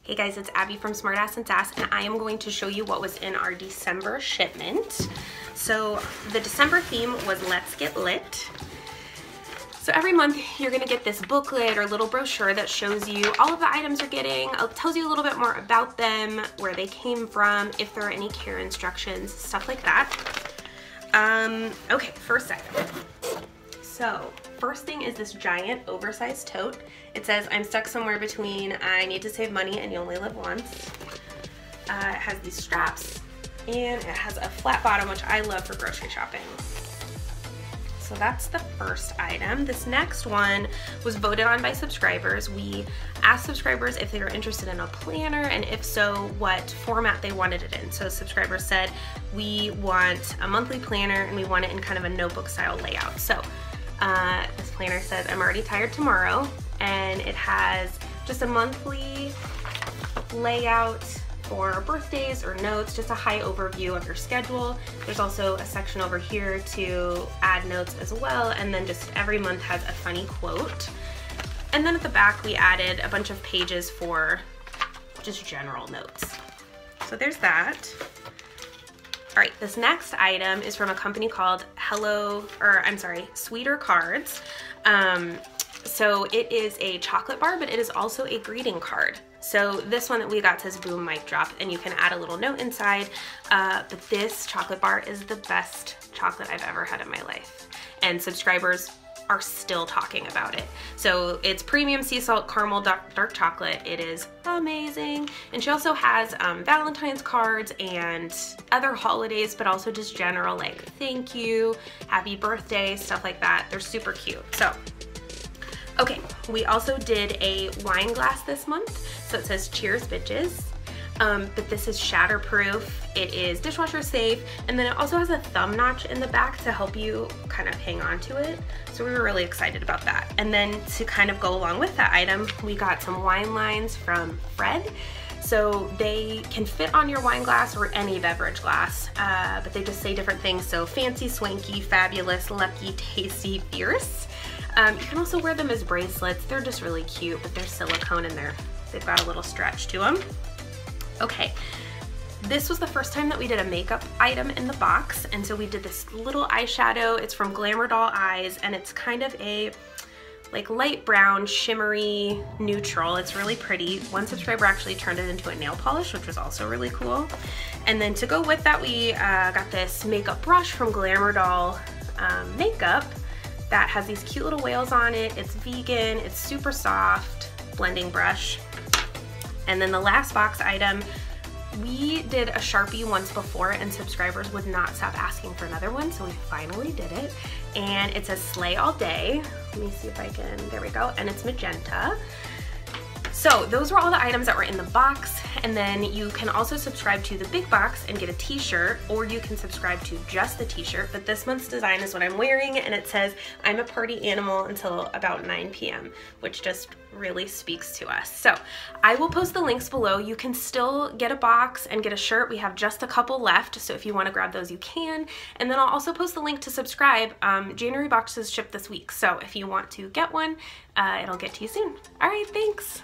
Hey guys, it's Abby from Smartass Sass, and I am going to show you what was in our December shipment. So the December theme was Let's Get Lit. So every month you're gonna get this booklet or little brochure that shows you all of the items you're getting, tells you a little bit more about them, where they came from, if there are any care instructions, stuff like that. Okay, first item. So first thing is this giant oversized tote. It says, I'm stuck somewhere between I need to save money and you only live once. It has these straps and it has a flat bottom, which I love for grocery shopping. So that's the first item. This next one was voted on by subscribers. We asked subscribers if they were interested in a planner, and if so, what format they wanted it in. So subscribers said, we want a monthly planner and we want it in kind of a notebook style layout. So this planner says, I'm already tired tomorrow, and it has just a monthly layout for birthdays or notes, just a high overview of your schedule. There's also a section over here to add notes as well, and then just every month has a funny quote. And then at the back we added a bunch of pages for just general notes. So there's that. All right, this next item is from a company called Sweeter Cards. So it is a chocolate bar, but it is also a greeting card. So this one that we got says boom mic drop, and you can add a little note inside. But this chocolate bar is the best chocolate I've ever had in my life. And subscribers are still talking about it. So it's premium sea salt caramel dark chocolate. It is amazing. And she also has Valentine's cards and other holidays, but also just general like thank you, happy birthday, stuff like that. They're super cute. So okay, we also did a wine glass this month. So it says cheers bitches, but this is shatterproof. It is dishwasher safe, and then it also has a thumb notch in the back to help you kind of hang on to it. So we were really excited about that. And then to kind of go along with that item, we got some wine lines from Fred. So they can fit on your wine glass or any beverage glass, but they just say different things. So fancy, swanky, fabulous, lucky, tasty, fierce. You can also wear them as bracelets. They're just really cute, but they're silicone and they've got a little stretch to them. Okay, this was the first time that we did a makeup item in the box, and so we did this little eyeshadow. It's from Glamour Doll Eyes, and it's kind of a like light brown, shimmery neutral. It's really pretty. One subscriber actually turned it into a nail polish, which was also really cool. And then to go with that, we got this makeup brush from Glamour Doll Makeup that has these cute little whales on it. It's vegan, it's super soft, blending brush. And then the last box item, we did a Sharpie once before and subscribers would not stop asking for another one, so we finally did it. And it says Slay All Day. Let me see if I can, there we go, and it's magenta. So those were all the items that were in the box, and then you can also subscribe to the big box and get a t-shirt, or you can subscribe to just the t-shirt, but this month's design is what I'm wearing, and it says, I'm a party animal until about 9 p.m., which just really speaks to us. So I will post the links below. You can still get a box and get a shirt. We have just a couple left, so if you want to grab those, you can. And then I'll also post the link to subscribe. January boxes ship this week, so if you want to get one, it'll get to you soon. All right, thanks.